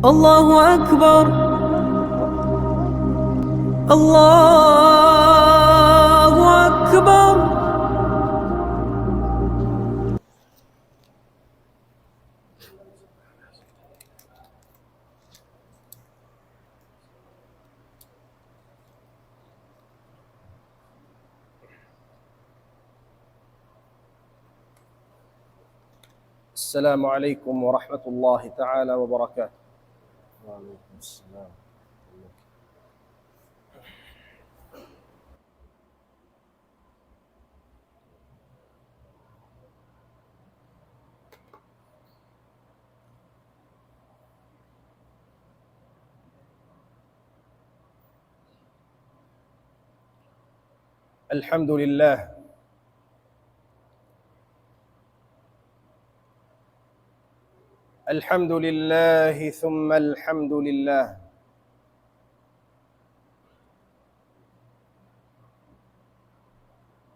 الله أكبر. الله أكبر. السلام عليكم ورحمة الله تعالى وبركاته. وعليكم السلام. الحمد لله الحمد لله ثم الحمد لله.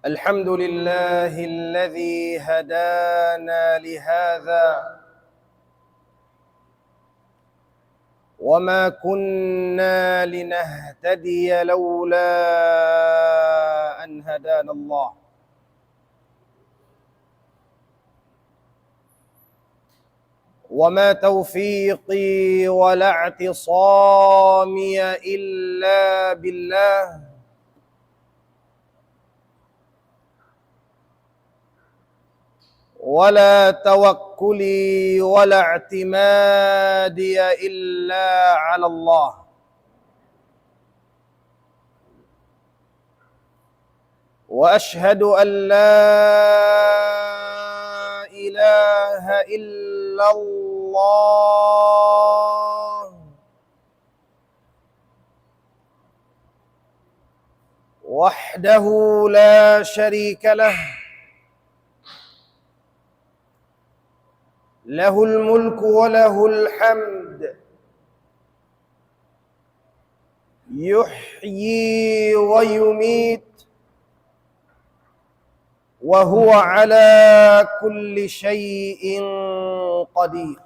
الحمد لله الذي هدانا لهذا وما كنا لنهتدي لولا أن هدانا الله. وما توفيقي ولا اعتصامي إلا بالله. ولا توكلي ولا اعتمادي إلا على الله. وأشهد أن لا إله إلا الله وحده لا شريك له، له الملك وله الحمد، يحيي ويميت وهو على كل شيء قدير.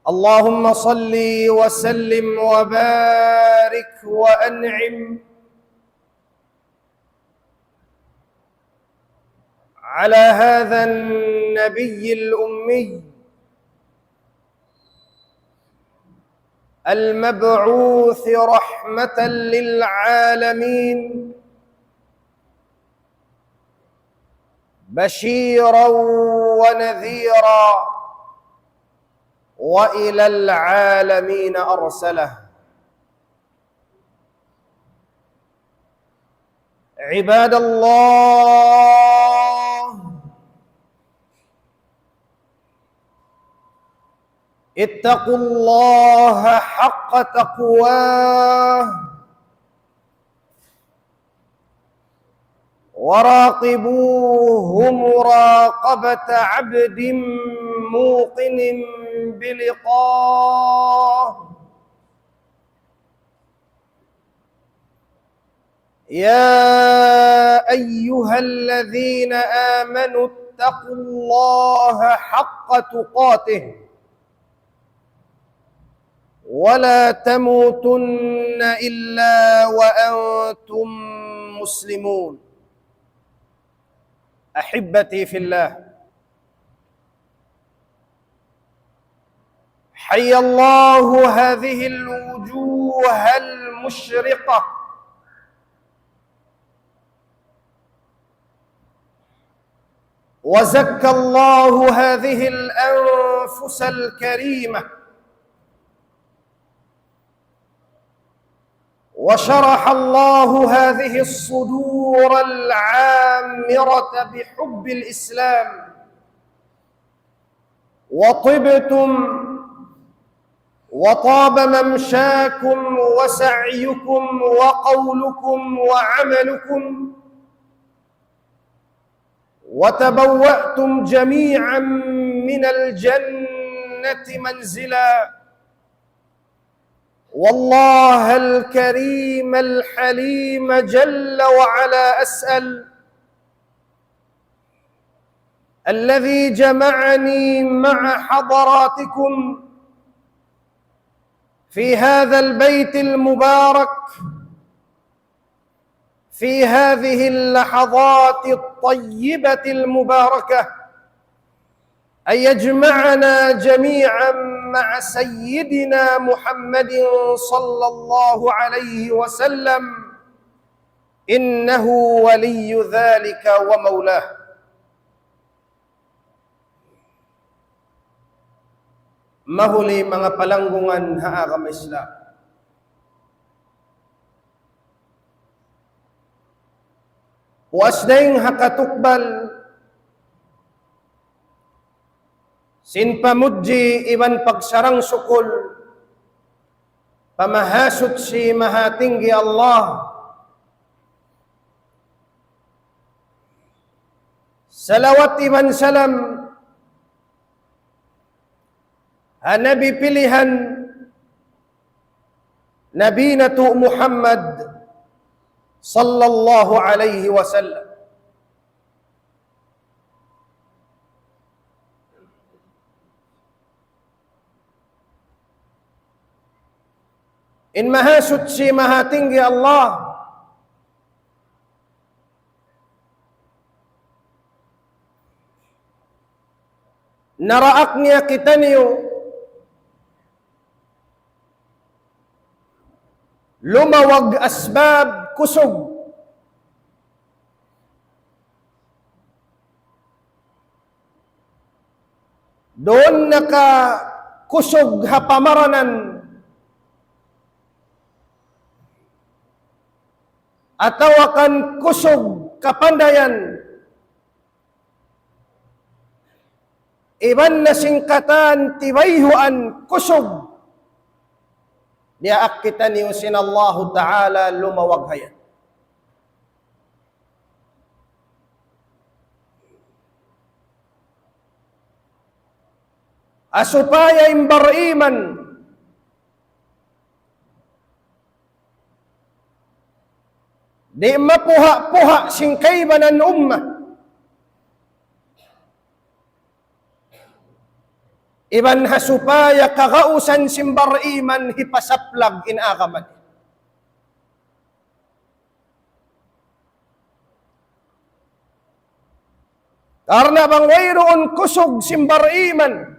اللهم صل وسلم وبارك وأنعم على هذا النبي الأمي المبعوث رحمة للعالمين، بشيرا ونذيرا، وإلى العالمين أرسله. عباد الله، اتقوا الله حق تقواه وراقبوه مراقبة عبد موقن بلقاه. يا أيها الذين آمنوا اتقوا الله حق تقاته ولا تموتن إلا وأنتم مسلمون. أحبتي في الله، حي الله هذه الوجوه المشرقة وزكى الله هذه الأنفس الكريمة وشرح الله هذه الصدور العامرة بحب الإسلام، وطبتم وطاب ممشاكم وسعيكم وقولكم وعملكم، وتبوأتم جميعا من الجنة منزلا. والله الكريم الحليم جل وعلا أسأل الذي جمعني مع حضراتكم في هذا البيت المبارك في هذه اللحظات الطيبة المباركة، أن يجمعنا جميعا مع سيدنا محمد صلى الله عليه وسلم، إنه ولي ذلك ومولاه. Mahuli mga palanggungan ha agama Islam. Wasdaing hakatukbal sin pamudji iban pagsarang sukul pamahasut si mahatinggi Allah salawat iban salam Nabi pilihan Nabi Natu Muhammad sallallahu alaihi wasallam. In mahasut si mahatinggi Allah naraak niya kita niyo lumawag asbab kusog doon naka kusog hapamaranan atawakan kusog kapandayan iban na singkatan tibayhuan kusog niyaak kita niyo sinallahu ta'ala lumawag hayan. Asupaya imbariman di mapuha-puha singkaybanan ummah iban hasupaya kagausan simbar iman hipasaplag in agaman. Karena bang wayroon kusog simbar iman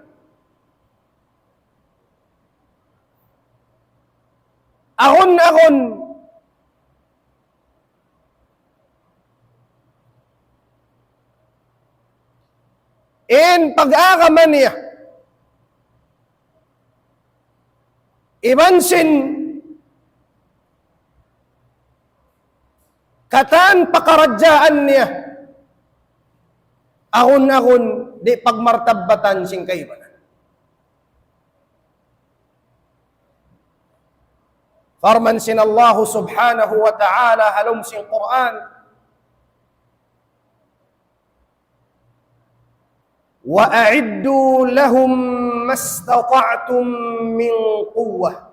ahon-ahon in pag-agaman niya ibansin katan pakaradyaan niya ahon-ahon di pagmartabatan sing kaibanan. Farman sinallahu subhanahu wa ta'ala halum sing Quran wa a'iddu lahum mastata'tum min quwwah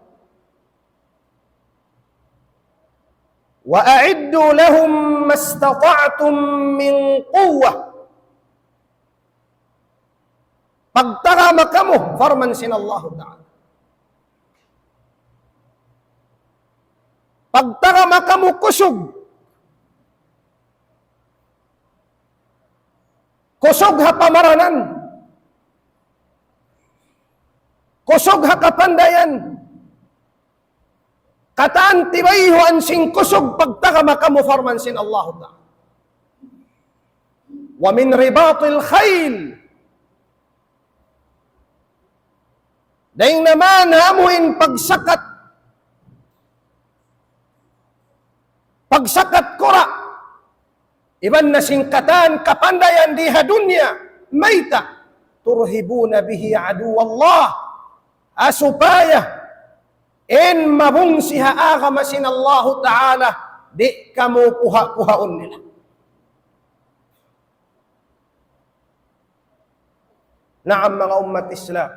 wa a'iddu lahum mastata'tum min quwwah pagtagama kamo farman sinallahu ta'ala pagtagama kamo kusog hapamaranan kusog hakapandayan kataan tibayhuan sing kusog pagtagama kamo farman sin Allah ta'ala wa min ribatil khayl daing naman hamuin pagsakat kura iban na singkatan kapandayan diha dunya mayta turhibuna bihi aduwallah asupaya in mabungsiha agama sinallahu ta'ala di kamu puha-puhaon nila. Naam mga umat Islam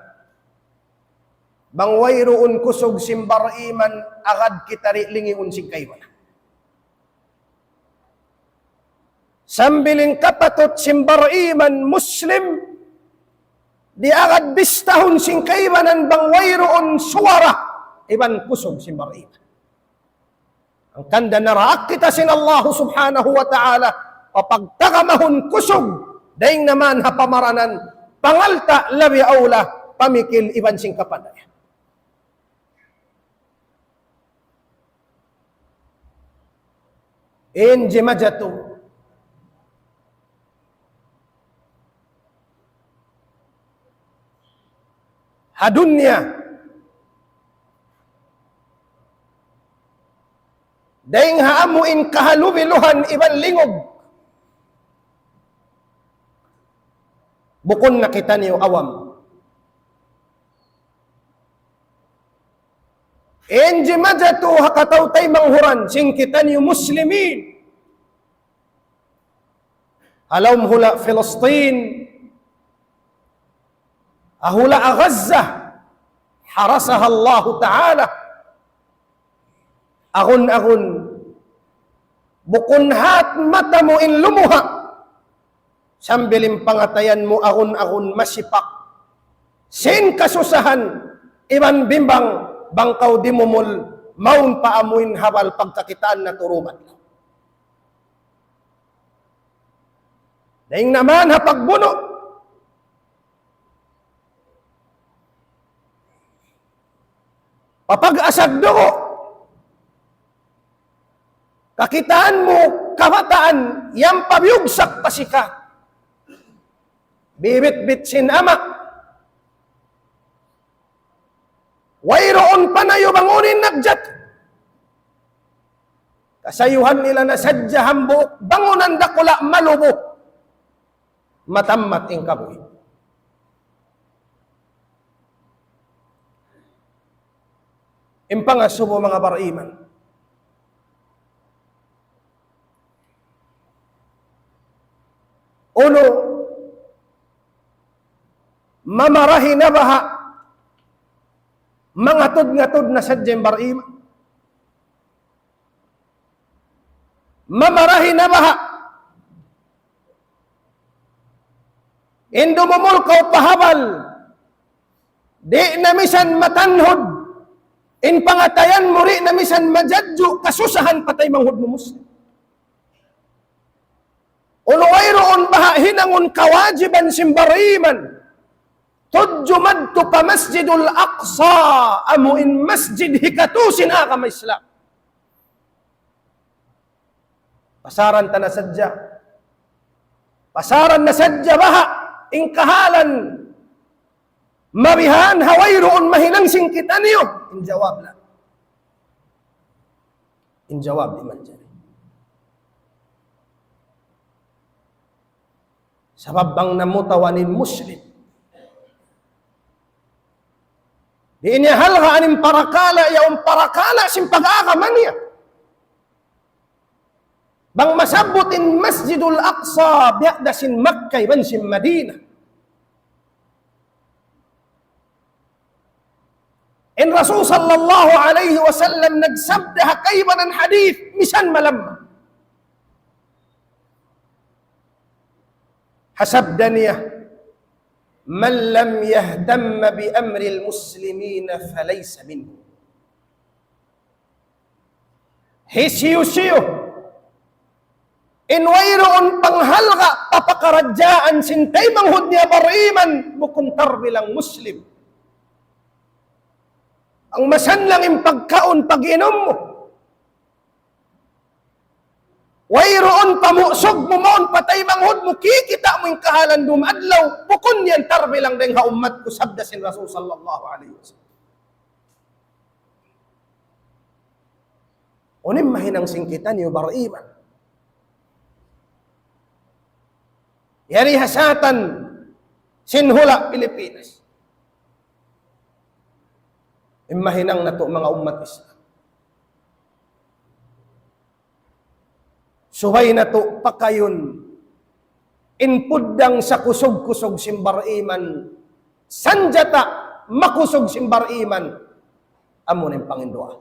bang wayroon kusog simbar iman agad kitari lingiun sing kaywan Sambilin kapatot simbar iman Muslim, di agad bistahon sing kaibanan bang wayroon suwara, iban kusog simbar iman. Ang kanda naraak kita sin Allah subhanahu wa ta'ala, papagtakamahon kusog, daing naman hapamaranan, pangalta labi aula, pamikil iban sing kapanaya. Inji majatu, hadunya, daing haamuin kahalubiluhan iban lingog, bukon na kita niyo awam. Inji majatu hakataw tay manghuran, sing kita niyo muslimin. Alawm hula Filistin, ahula Gaza, harasaha Allah Ta'ala. Agun-agun, bukun hat mata mo in lumuha, sambiling pangatayan mo agun-agun masipak. Sin kasusahan, iban bimbang, bangkaw di mumul, maun paamuin habal pagkakitaan na turuman. Daing naman hapagbuno, papag-asag dugo, kakitaan mo, kabataan, yang pabiyugsak pasika. Bibit-bit sin ama. Wayroon pa na yung bangunin nagjat. Kasayuhan nila na sadya hambuok, bangunan dakula malubo. Matammat ing kabuhi. Impangasubo mga bariman. Uno, mamarahi na baha, mangatod-ngatod na sadyang bariman. Mamarahi na baha, indumumul kau pahabal, di na misan matanhod, in pangatayan muri na misan majadju, kasusahan patay manghud mo muslim. Unuwayroon baha hinangon kawajiban simbariman, tudju madtu pa masjidul aqsa, amuin masjid hikatusin akam Islam. Pasaran ta na sadya, pasaran na sadya baha, ingkahalan, mabihan, hawayroon mahinang singkitan niyo. Injawab lang. Injawab di man dyan. Sabab bang namutawanin muslim. Di niya halga aning parakala, yaong parakala sim pag-aakaman niya. Bang masabutin Masjidul Aqsa, biyakda sin Makkah, iban sin Madinah. In Rasul sallallahu alaihi wasallam nagsabda hakayban ang hadith, misan malam. Hasabda niya, man lam yahdamma bi amri al-muslimina falaysa minhu. Hisiyo-siyo, inwayroon panghalga, papakaradyaan sintay manghud niya bariman, bukuntar bilang muslim. Ang masanlang yung pagkaon, pag-inom mo. Wayroon pamusog mo maon, patay manghud mo, kikita mo yung kahalan dumadlaw, bukun yan tarbi lang din haumat ko, sabda sin Rasul sallallahu alaihi wasallam. Unim mahinang singkitan yung bariman. Yari hasatan, sinhula Pilipinas. Imahinang na to mga umat Islam. Subay na to pakayon, inpudang sa kusog-kusog simbar iman, sanjata makusog simbar iman, amon ang Panginoon.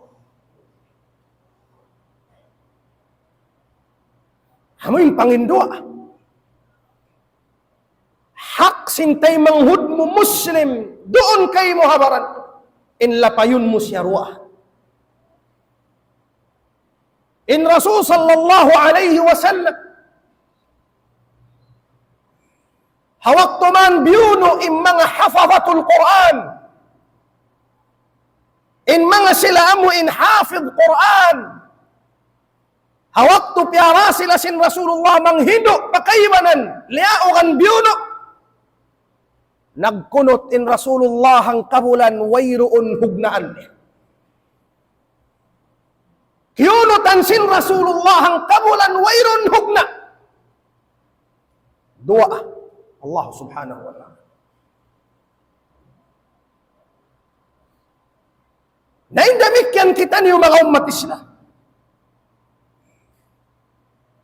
Hamoy pangindua. Hak sintay manghud mo Muslim, doon kay mo habaran. Inlapayon mo siya ruah. In Rasul sallallahu alaihi wasallam, hawak tuman biyuno in mga hafazatul Quran, in mga sila amo in hafid Quran, hawak tu piara sila sin Rasulullah manghindo pakaibanan, liaugan biyuno, nagkunot in Rasulullah ang kabulan wayroon hugnaan niya. Kiunutan sin Rasulullah ang kabulan wayroon hugna. Dua Allah subhanahu wa ta'ala. Naindamikyan kita niyo mga umat Islam.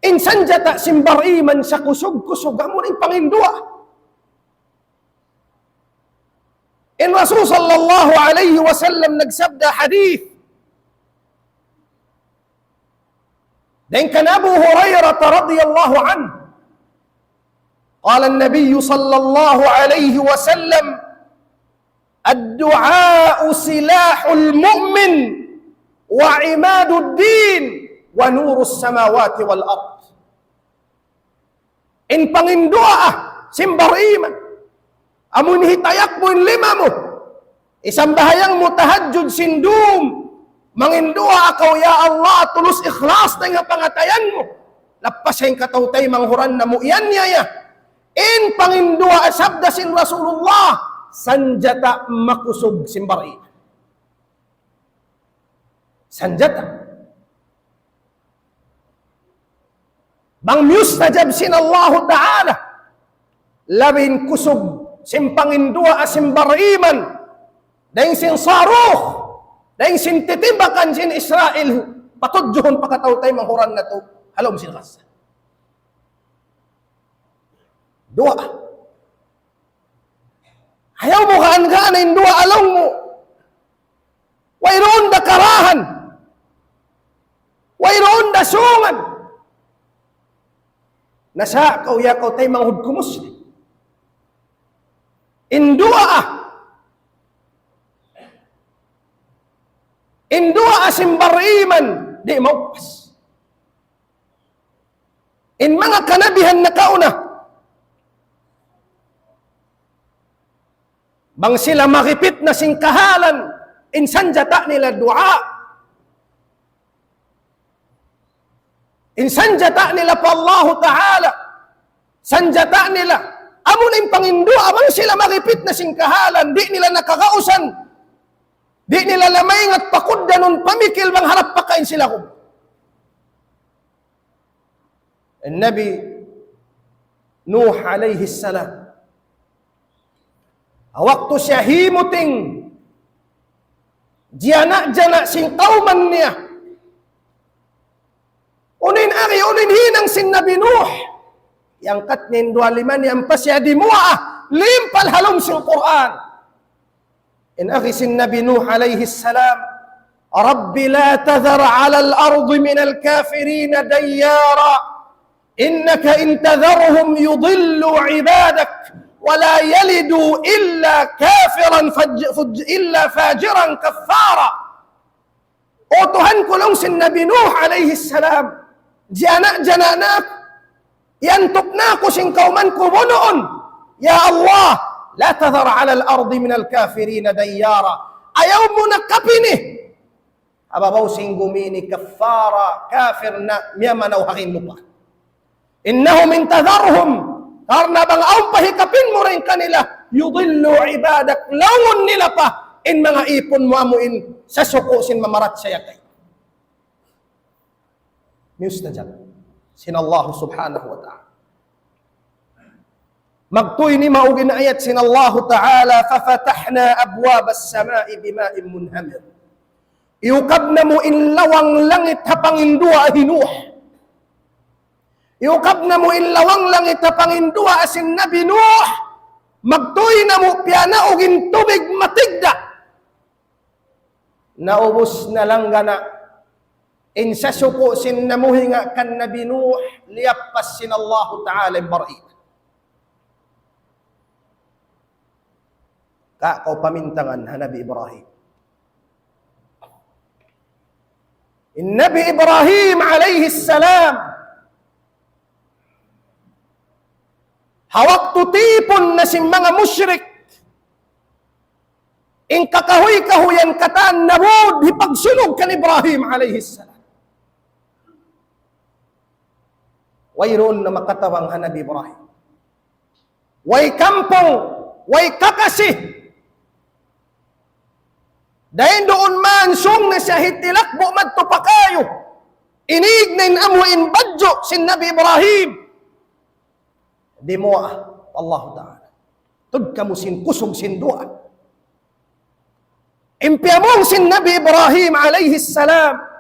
Insan jata simbar iman sa kusog-kusog amo ning pangindua. In Rasul sallallahu alaihi wasallam nagsabda hadith. Dan kan Abu Hurairah radhiyallahu anhu قال النبي صلى الله عليه وسلم الدعاء سلاح المؤمن وعماد الدين ونور السماوات والأرض. In pangindua simbar iman, amun hitayak mo in lima mo, isang bahayang mo tahajjud sindum, mangindua akaw ya Allah tulus ikhlas na nga pangatayan mo, lapas yung katautay manghuran na mo iyan niya. In pangindua asabda sin Rasulullah sanjata makusog simbari. Sanjata bang mustajab sin Allah Ta'ala labin kusog sin pangindua simbariman daing sin saruh daing sin titimbakan sin Israel patudjuhon pakatautay manghuran na to halom sin khasa. Dua. Ayaw mo kaan-kaanin dua along mo. Wayroon da karahan. Wayroon da sungan. Nasa kauya kau tay manghud ko Muslim. In dua simbariman di maupas. In mga kanabihan na kauna, bang sila makipit na singkahalan, insan jata nila dua. Insan jata nila pa Allah Ta'ala. Sanjata nila. Amun yung pangindua, bang sila makipit na singkahalan, di nila nakakausan. Di nila lamay at pakudda nun pamikil bang harap pakain sila ko. Nabi Nuh alayhi salam, waktu siya himuting jana sing kauman niya unin hinang sin Nabi Nuh yang katnin 25 yang pas siya dimuah limpal halom sin Quran in akhi sin Nabi Nuh alayhi salam Rabbi la tadhar ala al-ardi min al-kafirin dayyara innaka in tadharhum yudillu ibadak ولا يلدوا إلا كافرا إلا فاجرا كفارا. O Tuhan ko lang sin Nabi Nuh alayhi salam, jana-jananak, yantok na ko sin kauman ko bunoon. Ya Allah, la tadhar ala al-ardi min al-kafirin dayyara. Ayaw mo na kapini. Ababaw sing gumini kafara, kafir na miyamanaw hakin lupa. Innahum in tadharhum, karena bang ang pahikapin mo rin kanila, yudillu ibadak, laungon nila pa, in mga ipon mo amuin, sa sukusin mamarat sa yakay. Mustajab, sin Allah subhanahu wa ta'ala. Magtuy ni maugin ayat sin Allah ta'ala, fafatahna abwab as-sama'i bima'in munhamir. Iukab na mo in lawang langit hapangindua hinuh. Iukab na mo inlawang langit na pangindua asin Nabi Nuh, magtuy na mo piyana ugin tubig matigda. Naubos na lang gana Insa suko sin namuhi nga kan Nabi Nuh liyapas sin Allah Ta'ala Ibrahim. Ka kau pamintangan ha Nabi Ibrahim. Nabi Ibrahim alaihi salam hawak tutipon na si mga musyrik in kakahuy-kahuyan kataan nabud hipagsunog kan Ibrahim alaihi salam. Wayroon na makatawang ha Nabi Ibrahim. Way kampong, way kakasi. Dahil doon man sung na siya hitilakbo magtupakayo. Inig na inamuin badyo si Nabi Ibrahim. Di mo Allah Ta'ala. Tud ka mo sin kusog sin dua. Impiyamong sin Nabi Ibrahim alayhi salam.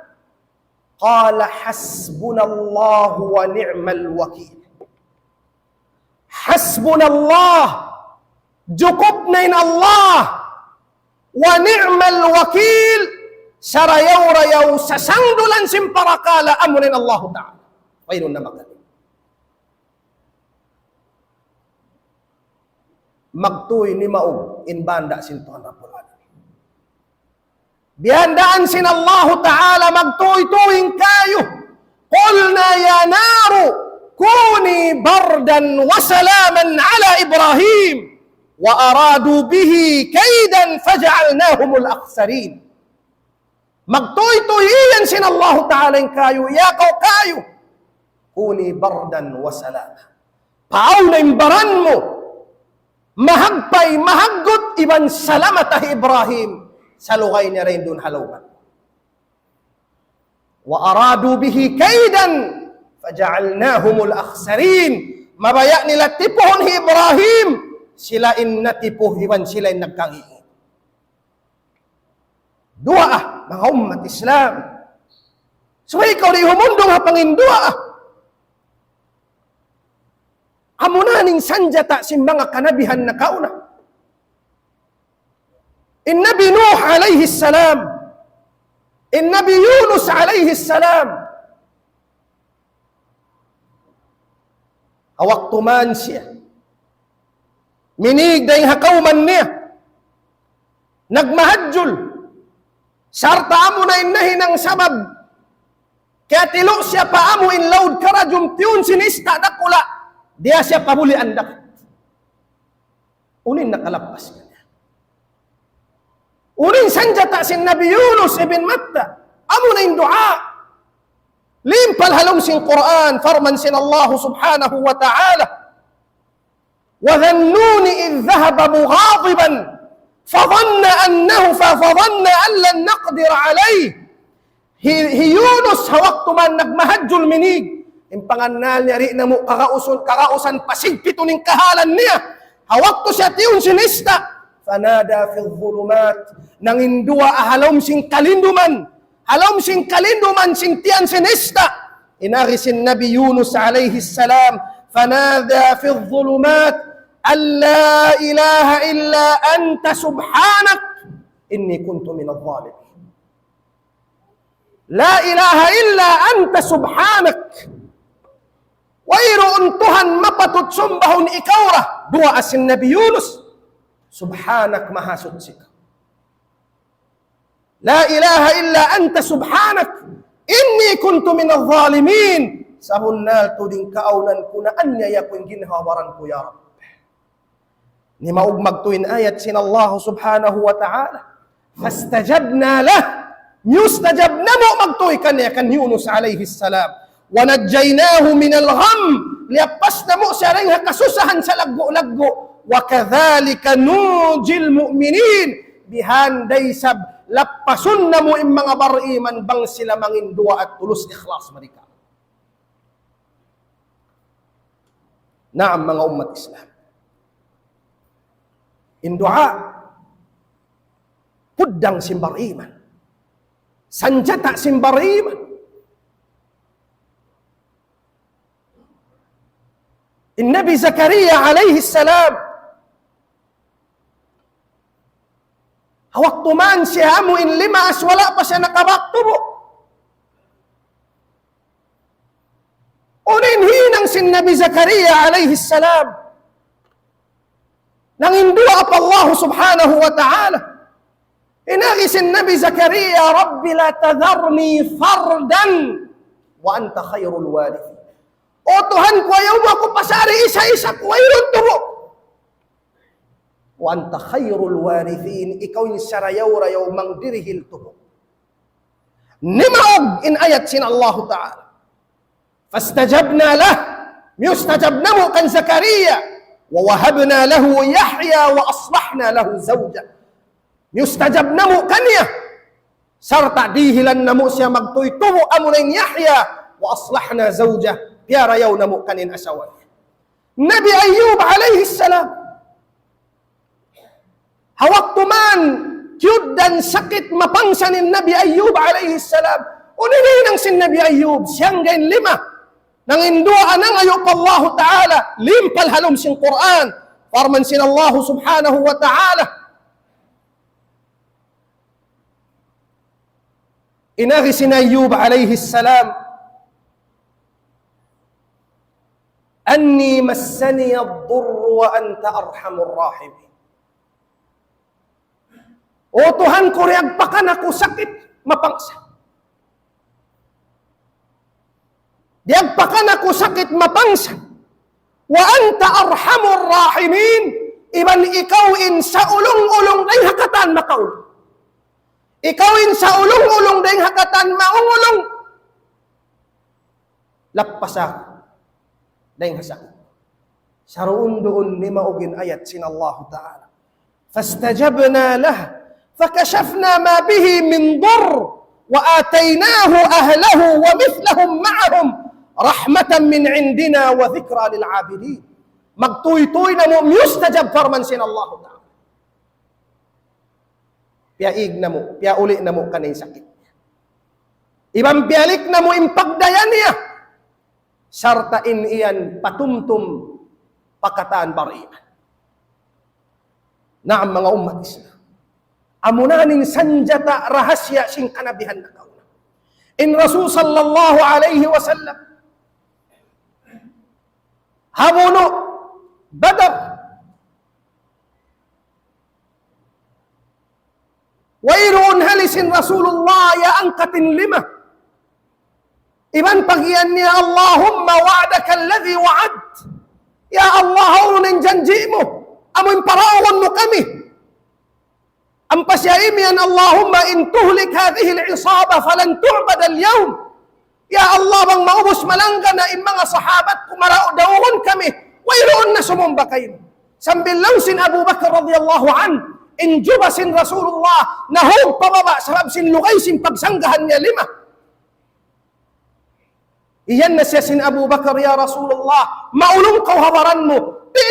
Qala hasbunallahu wa ni'mal wakil. Hasbunallah. Jukup na in Allah. Wa ni'mal wakil. Sarayaw-rayaw sa sangdulan simparakala amunin Allah Ta'ala. Mayroon na magaling. Magtuy ni maog in banda sin Tuhan Rabbul Alamin. Bihandaan sin Allah Ta'ala magtuy-tuying kayo. Qulna ya naru kuni bardan wa salaman ala Ibrahim wa aradu bihi kaidan faj'alnahumul akhsarin. Magtuy-tuyian sin Allah Ta'ala yung kayo, yakaw kayo. Kuni bardan wa salaman. Paaw na imbaran mo. Mahagpay, mahaggot, iban salamat Ibrahim. Sa lugay niya rin doon halawan. Wa aradu bihi kaidan, faja'alnahumul akhsarin. Mabaya nila tipuhon Ibrahim. Sila natipuh, iban sila nagkangiin. Dua mga umat Islam. So ikaw rin humundong hapangindua amunaning sanjata si mga kanabihan na kauna. In Nabi Nuh alayhi salam, in Nabi Yunus alayhi salam, hawak tuman siya. Minig dahil hakauman niya. Nagmahadjul. Sarta amo na inahin ang sabab. Kaya tilo siya pa amo in loud karajum tiyun sinista dakula. Dia siya pabuli andak. Unin nakalapas ka niya. Unin sanjata sin Nabi Yunus ibn Matta. Amo na yung dua. Limpal halong sin Quran. Farman sin Allah subhanahu wa ta'ala. وَذَنُّونِ إِذْ ذَهَبَ مُغَاضِبًا فَظَنَّ أَنْ لَنْ نَقْدِرَ عَلَيْهِ. Yunus hawak tuman nagmahadjul minig. Impanganal niya rin na mo kakausan pasigpito ning kahalan niya. Hawak to siya tiyun sinista. Fanada fil dhulumat. Nangindua ahalom sing kalinduman. Halom sing kalinduman sing tiyan sinista. Inari sin Nabi Yunus alayhi salam. Fanada fil dhulumat. Alla ilaha illa anta subhanak. Inni kuntu minadh dhalimin. La ilaha illa anta subhanak. Wayroon Tuhan mapatut sumbahon ikaw ra. Dua asin Nabi Yunus. Subhanak mahasud sika. La ilaha illa anta subhanak. Inni kuntu minadh dhalimin. Sahunnal tuding kaaunan ko na anya yakong ginhawaran ko ya Rabb. Ni maug magtuin ayat sin Allah subhanahu wa ta'ala. Fastajabna lah. Yustajabna mo magtuy kanya kan Yunus alayhi salam. وَنَجَّيْنَاهُ مِنَ الْغَمِّ liyapas na mo siya rin kasusahan sa laggo-laggo. وَكَذَلِكَ نُوجِي الْمُؤْمِنِينَ bihanday sab lapasun na mo yung mga bariman bang sila mangindua at tulus ikhlas mereka. Naam mga umat Islam. In dua kudang simbariman. Sanjata simbariman. In Nabi Zakaria alayhi salam. Hawak tuman siya mo in limas wala pa siya nakabaktubo. Uninhinang sin Nabi Zakaria alayhi salam. Nangindua pa Allah subhanahu wa ta'ala. Inagi sin Nabi Zakaria, Rabbi la tadharni fardan wa anta khairul warithin. O Tuhan ko, ayaw mo ako pasari isa-isa ko, ayun tuho. Wa anta khairul warithin, ikaw yung sarayaw-rayaw mang dirihil tuho. Nimaog in ayat sin Allah ta'ala. Fastajabna lah, mustajabna mo kan Zakaria, wa wahabna lahu Yahya wa aslahna lahu zawja. Mustajabna mo kanya, sarta dihilan na mo siya magtuytumo amo na Yahya wa aslahna zawja, piyarayaw na mo kanin asawa. Nabi Ayyub alayhi salam, hawak tuman, cute dan sakit mapangsanin Nabi Ayyub alayhi salam. Uninay ng sin Nabi Ayyub, siyang gain lima. Nang indua nang ayo pa Allah Ta'ala, limpal halom sin Quran, farman sin Allah subhanahu wa ta'ala. Inagi sin Ayyub alayhi salam, Anni massani ad-durr wa anta arhamur rahimin. O Tuhan ko, riagpakan ako sakit, mapangsa. Diagpakan ako sakit, mapangsa. Wa anta arhamur rahimin. Iban ikawin sa ulong-ulong dahil hakatan makaulong. Ikawin sa ulong-ulong dahil hakatan maungulong. Lappasak dahil hasakit. Saroon doon ni maugin ayat sin Allah Ta'ala. Fastajabna lah. فكشفنا ما به من ضر وآتيناه أهله ومثلهم معهم رحمة من عندنا وذكرى للعابدين. Magtuy-tuy na mo, mustajab farman sin Allah Ta'ala. Piyaig na mo, piyauli na mo kanay sakit. Ibang piyalik na mo, impagdayan niya. Sartain iyan, patumtum, pakataan bariman. Naam mga umat Islam. Amunaning sanjata rahasya sing kanabihan na kauna. In Rasul sallallahu alaihi wasallam, hamuno, Badar, wayroon halisin Rasulullah ya angkatin lima. Iban pagiyan niya, Allahumma wa'adaka alladhi wa'ad. Ya Allah, haunin janji mo, amoy parawan mo kami. Ang pasyaimian, Allahumma in tuhlik hadhihi al-isaba falan tu'bad al-yawm. Ya Allah, bang maubos malangga na yung mga sahabat kumarao dawon kami. Wayroon na sumumba kayo. Sambil lang sin Abu Bakr radiyallahu an, injuba sin Rasulullah, nahog pababa, sarab sin lukay sin pagsanggahan niya lima. Iyan na siya sin Abu Bakr, ya Rasulullah, maulong kau habaran mo, di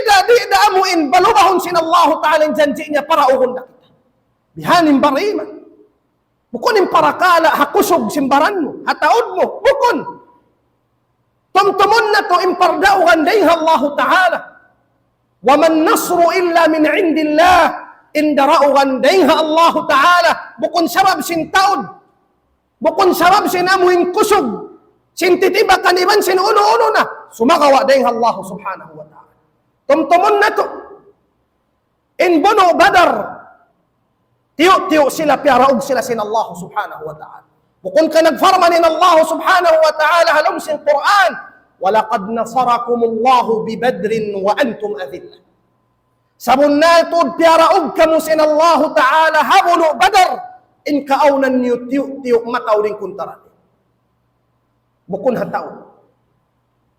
amuin, balubahon sin Allah Ta'ala yung janji niya para uhon na kita. Bihanin bariman. Bukunin parakala, hakusog simbaran mo, hataod mo, bukun. Tumtumon na to, impardauhan dayha Allah Ta'ala. Wa man nasru illa min indillah, indarauhan dayha Allah Ta'ala. Bukun sarab sin taod, bukun sarab sin amuin kusog, sin titiba kaniban sin uno-uno na, sumakawa dayha Allah Subhanahu wa Ta'ala. Tumtumon na to. In buno Badar, tiyo sila, piaraog sila sin Allah subhanahu wa ta'ala. Bukun ka nagfarmanin Allah subhanahu wa ta'ala halom sin Quran, walaqad nasarakumullahu bibadrin wa antum adillah. Sabun natod, piaraog kamo sin Allah ta'ala habuno Badar, in kaaunan niyo tiyo mataw rin kuntaran. Bukun hataw.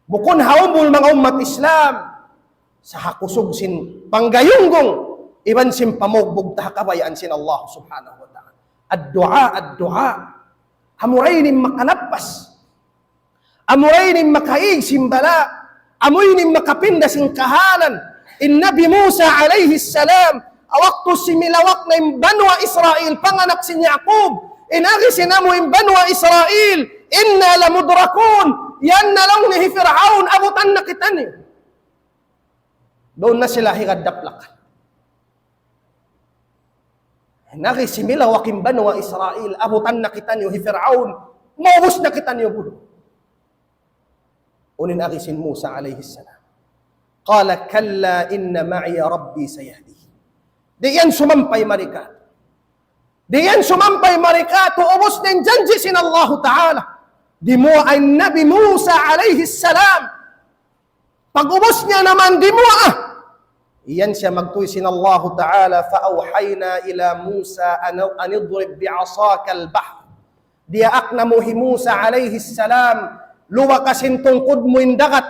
Bukun haumul mga umat Islam, sa hakusog sin panggayunggong, iban sin pamugbog tahakabayaan sin Allah subhanahu wa ta'ala. Ad-du'a. Amuraynin makalapas. Amuraynin makaig sin bala. Amuraynin makapinda sin kahalan. In Nabi Musa alayhi salam, awakto similawak na yung banwa Israel, panganak sin Yaqub. Inagi sinamo yung banwa Israel, inna lamudrakun. Yan na lang ni Fir'aun, abutan na kita niyo. Doon na sila higadaplakan. Nakisimila wakim banwa Israel, abutan na kita niyo, Fir'aun, maubos na kita niyo bulo. unin agisin Musa alayhi salam. Qala kalla inna ma'i rabbi sayahdi. Diyan sumampay marika. Diyan sumampay marika tuubos din janji sin Allah Ta'ala. Di mo ay Nabi Musa alayhi salam. Pag-ubos niya naman di mo iyan siya magtuy sin Allah Ta'ala fa-awhayna ila Musa an idrib bi'asaka al-bahr. Diyaak na mo hi Musa alayhi salam luwakasin tungkod mo indagat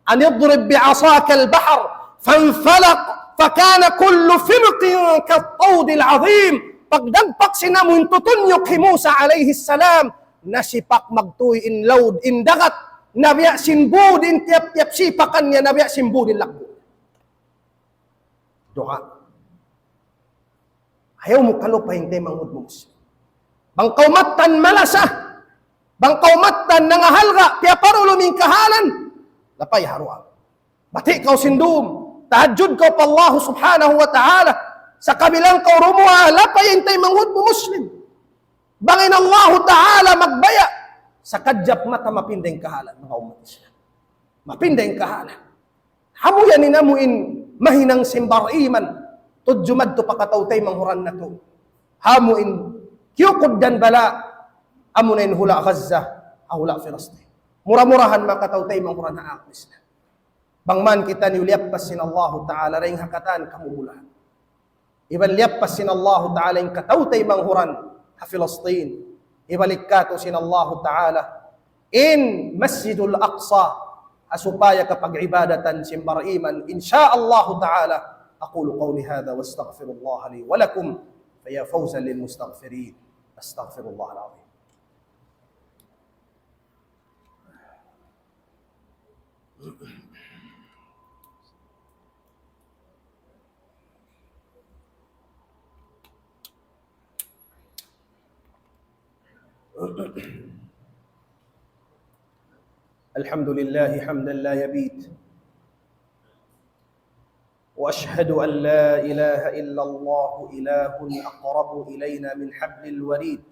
an idrib bi'asaka al-bahr fanfalaq fakana kullu firqin kat-tawd al-'azim. Pagdagpak sinamun tutunyok hi Musa alayhi salam nasipak magtuy in load in dagat nabiya sinbudin tiap-tiap sipakan niya nabiya sinbudin lakbo. Doa. Ayaw mo kalupahin tayo mangud mo. Bangkaw matan malasa. Bangkaw matan nangahalga tiya paruluming kahalan. Lapay haruang. Bati kau sindum. Tahajud kau pa Allah subhanahu wa ta'ala. Sa kabilang kau rumuha, lapayin tayo mangud mo Muslim. Bangin Allah ta'ala magbaya. Sa kadyap mata mapindeng kahalan. Mga umat Islam. Mapindeng kahalan. Hamuyan ninamuin mahinang simbar iman. Tudjumad to pakatautay manghuran na to. Hamuin kiyukod dan bala. Amunain hula Gaza. Hula Filistin. Mura-murahan makatautay manghuran na ako Islam. Bangman kita niuliappas sin Allah Ta'ala ring hakatan kamumulahan. Iban liappas sin Allah Ta'ala yung katautay manghuran ha Filistin. Ibalik ka to sin Allah Ta'ala in Masjidul Aqsa asupaya kapag ibadatan simbar iman insyaallah ta'ala aqulu qawli hadha wastaghfirullah li wa lakum faya fawzan lil mustaghfirin astaghfirullah alazim. الحمد لله حمدا لا يبيد واشهد ان لا اله الا الله اله اقرب الينا من حبل الوريد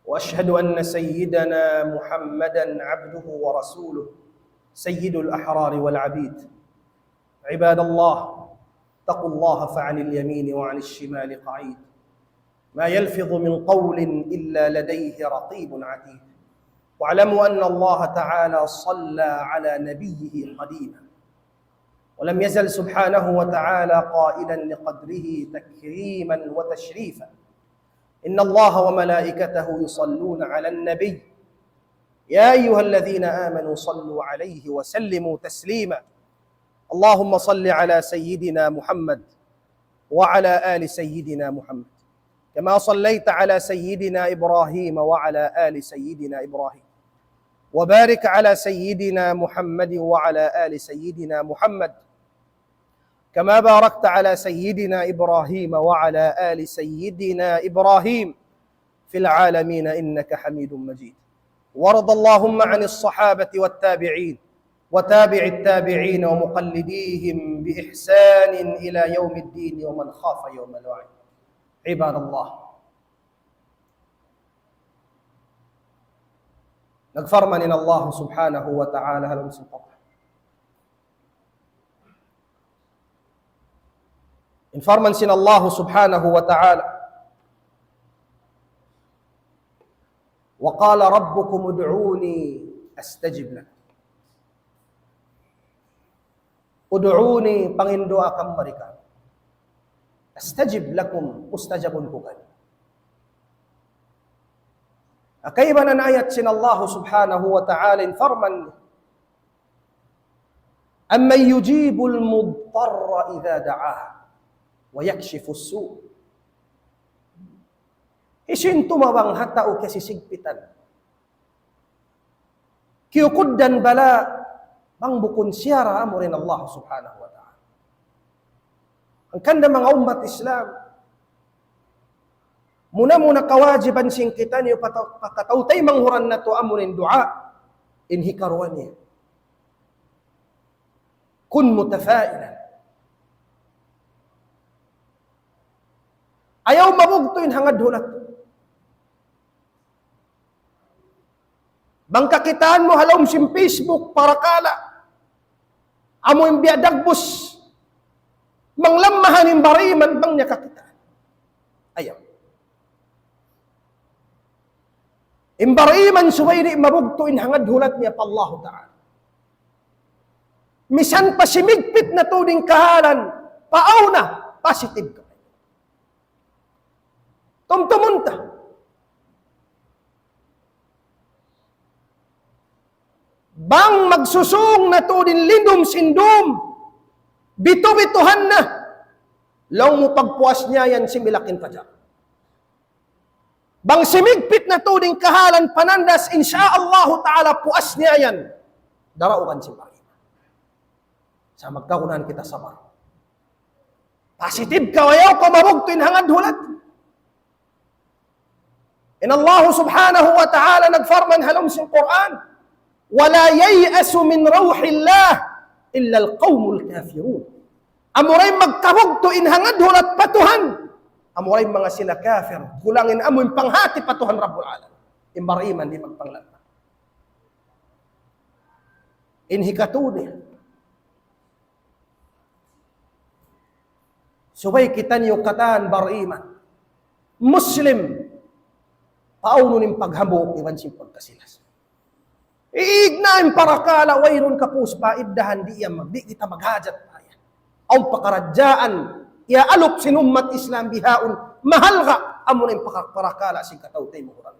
واشهد ان سيدنا محمدا عبده ورسوله سيد الاحرار والعبيد. عباد الله اتقوا الله فعن اليمين وعن الشمال قعيد ما يلفظ من قول الا لديه رقيب عتيد. واعلموا أن الله تعالى صلى على نبيه قديما ولم يزل سبحانه وتعالى قائلا لقدره تكريما وتشريفا إن الله وملائكته يصلون على النبي يا أيها الذين آمنوا صلوا عليه وسلموا تسليما. اللهم صل على سيدنا محمد وعلى آل سيدنا محمد كما صليت على سيدنا إبراهيم وعلى آل سيدنا إبراهيم وبارك على سيدنا محمد وعلى آل سيدنا محمد كما باركت على سيدنا إبراهيم وعلى آل سيدنا إبراهيم في العالمين إنك حميد مجيد. وارض اللهم عن الصحابة والتابعين وتابع التابعين ومقلديهم بإحسان إلى يوم الدين ومن خاف يوم الوعيد. عباد الله nagfarman in Allah subhanahu wa ta'ala halam sultan. Infarman sin Allah subhanahu wa ta'ala wa qala rabbukum ud'uni astajib lakum. Ud'uni pangindua kam mereka. Astajib lakum ustajabun kukan. Akaibanan ayat sin Allah subhanahu wa ta'ala infarman amman yujibul mudtarra idha da'ah wa yakshifu su. Isin tumawang hatao kasisigpitan. Kiyukuddan bala bang bukun siyara amurin Allah subhanahu wa ta'ala. Ang kanda mga umat Islam muna kawajiban sing kita niyo pakatautay manghuran na to amunin dua in hikaruan niya. Kun mutafailan. Ayaw mabugtoin hangad hulat. Bang kakitaan mo halom sim Facebook para kala. Amo yung biadagbos. Manglamahan yung bariman bang niya kakitaan. Ayaw. Imbariman suway ni mabugtuin hangad hulat niya pa Allah Ta'ala. Misan pa simigpit na tuding kahalan, paaw na, positive ka. Tumtumunta. Bang magsusung na tudin lindom sindom, bito-bituhan na, long mo pagpuas niya yan si milakin pa dyan. Bang simigpit na tuding kahalan panandas, insyaallah ta'ala puas niya yan. Daraukan si Maria. Sa magkaunan kita sabar. Positive ka, wayaw ka mabugtuin hangad hulat. In Allah subhanahu wa ta'ala nagfarman halom sa Quran, wala yayasu min rawhillah illa alqawmul kafirun. Amuray magkabugtuin hangad hulat patuhan. Amuray mga sila kafir, kulangin amoy panghati patuhan Rabbul Alamin. Imbariman di magpanglata. Inhikatuni. Subay kita niyo kataan bariman. Muslim, pauno ning paghambok, iwan siyang pagkasilas. Iignain para kala, wayron kapus pa, iddahan di kita maghajat pa yan. Ang pakaradyaan, alop sinummat Islam bihaon, mahal ka, amo na yung parakala sing kataw-tay mo kurang.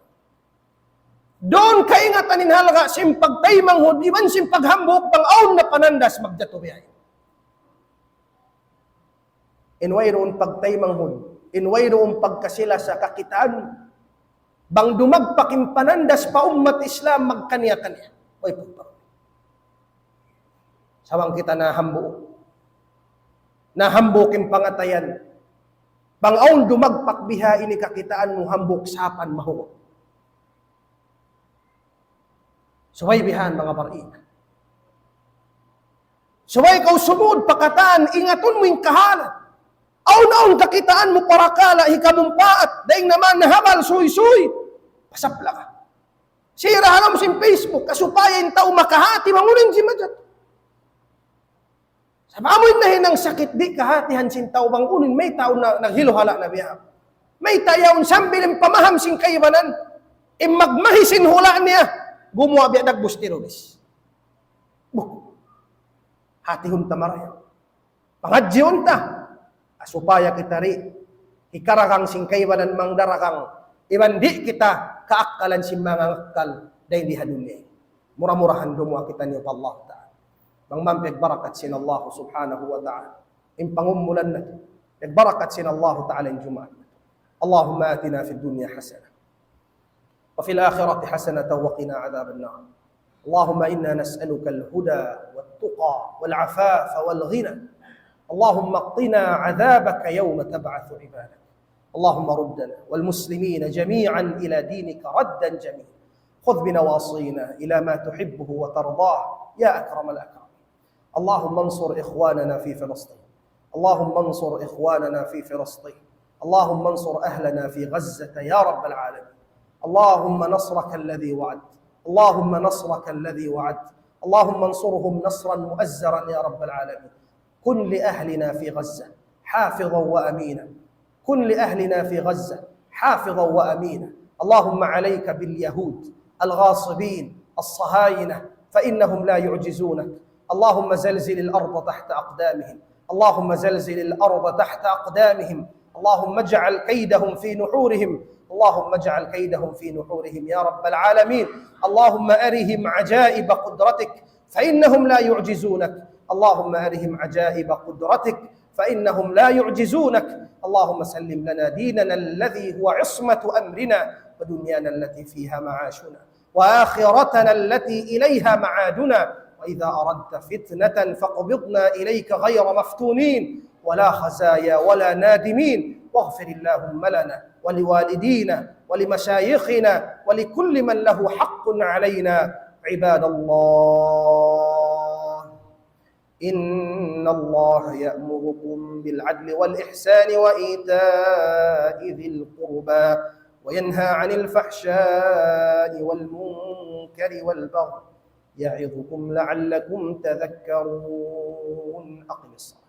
Doon kaingatan halga, simpag tay manghod, iwan simpag hambok, bang aon na panandas, magdatubihay. Inwayroon pagtay manghod, inwayroon pagkasila sa kakitaan, bang dumagpakim panandas pa ummat Islam, magkaniya-kaniya. Oy, pagpapag. Sawang kita na hambo. Nahambukin pangatayan. Bangaon dumagpak biha ini kakitaan mo hambuk sapan mahuot. Suway bihan mga barina. Suway kau sumud pakataan, ingaton mo yung kahalan. Aun-aun kakitaan mo para kala, hikamumpaat, daing naman nahabal, suy-suy. Pasapla ka. Sira halam sa Facebook, kasupayan tao makahati, mangunin si Majat. Sa maamoy na hinang sakit, di kahatihan sin tao bang unin, may tao na naghiluhala na biya. May tayaw sambilin pamaham sin kaibanan, magmahisin hula niya, gumawa biya dagbos teroris. Hatihon tamarayaw. Pangadjiyon ta, asupaya kita ri, ikarakang sing kaibanan mang darakang, ibandi kita kaakalan sin mga akal, dahil di hadunya. Murah-murahan gumawa kita niyo pa Allah Ta'ala. Mangmampig barakat sin Allah subhanahu wa ta'ala. Impangumulan na ito. Nagbarakat sin Allah ta'ala yung Jumaat. Allahumma atina fi dunya hasana. Wa fil akhirati hasanatan wa qina adhaban nar. Allahumma inna nas'aluka al-huda wat-tuqa wal-afafa wal-ghina. Allahumma qina adhabaka yawma tab'athu ibadak. Allahumma ruddana wal-muslimina jami'an ila dinika raddan jamil. Khudh binawasina ila ma tuhibbuhu wa tardah ya akram al-akram. اللهم انصر إخواننا في فلسطين اللهم انصر إخواننا في فلسطين اللهم انصر أهلنا في غزة يا رب العالمين اللهم نصرك الذي وعدت اللهم نصرك الذي وعدت اللهم انصرهم نصرا مؤزرا يا رب العالمين كن لأهلنا في غزة حافظا وأمينا كن لأهلنا في غزة حافظا وأمينا اللهم عليك باليهود الغاصبين الصهاينة فإنهم لا يعجزونك اللهم زلزل الأرض تحت أقدامهم اللهم زلزل الأرض تحت أقدامهم اللهم اجعل كيدهم في نحورهم اللهم اجعل كيدهم في نحورهم يا رب العالمين اللهم أرهم عجائب قدرتك فإنهم لا يعجزونك اللهم أرهم عجائب قدرتك فإنهم لا يعجزونك اللهم سلم لنا ديننا الذي هو عصمة أمرنا ودنيانا التي فيها معاشنا وآخرتنا التي إليها معادنا وإذا أردت فتنة فاقبضنا إليك غير مفتونين ولا خزايا ولا نادمين واغفر اللهم لنا ولوالدينا ولمشايخنا ولكل من له حق علينا عباد الله إن الله يأمركم بالعدل والإحسان وإيتاء ذي القربى وينهى عن الفحشاء والمنكر والبغي يعظكم لعلكم تذكرون. أقم الصلاة.